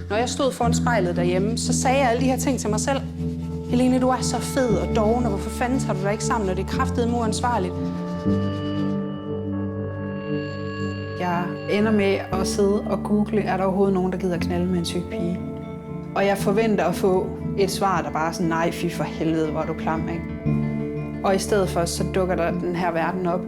Når jeg stod foran spejlet derhjemme, så sagde jeg alle de her ting til mig selv. Helene, du er så fed og doven, og hvorfor fanden tager du dig ikke sammen, når det er kraftedeme uansvarligt? Jeg ender med at sidde og google, er der overhovedet nogen, der gider knalde med en syg pige? Og jeg forventer at få et svar, der bare er sådan, nej, fy for helvede, hvor er du klam, ikke? Og i stedet for, så dukker der den her verden op.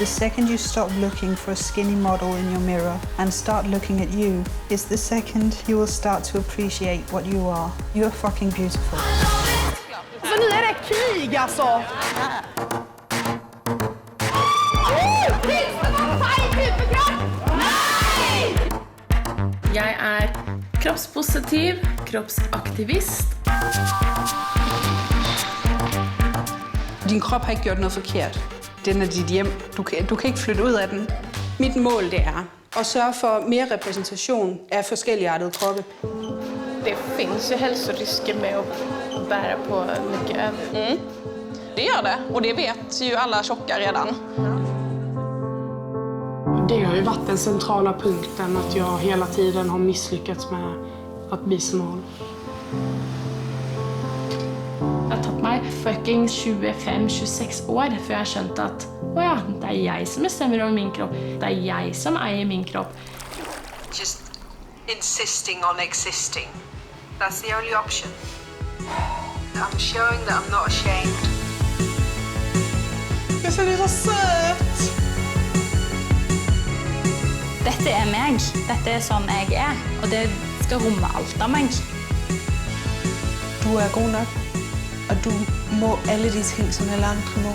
The second you stop looking for a skinny model in your mirror and start looking at you is the second you will start to appreciate what you are. You are fucking beautiful. Så nu är det krig alltså! Jeg er kroppspositiv, kroppsaktivist. Din krop har ikke gjort noget forkert. Den er dit hjem. Du kan ikke flytte ud af den. Mit mål det er at sørge for mere repræsentation af forskelligartede kroppe. Det finns ju hälsorisker med att bära på mycket över. Det gör det, och det vet ju alla tjocka redan. Det har ju varit den centrala punkten att jag hela tiden har misslyckats med att bli smal. Det har tatt meg fucking 25-26 år før jeg skjønte at åja, det er jeg som bestemmer over min kropp. Det er jeg som eier min kropp. Just insisting on existing. That's the only option. I'm showing that I'm not ashamed. Jag känner så söt! Dette er meg. Dette er sånn jeg er. Og det skal romme alt av meg. Du er god nok, og du må alle de ting, som alle andre må.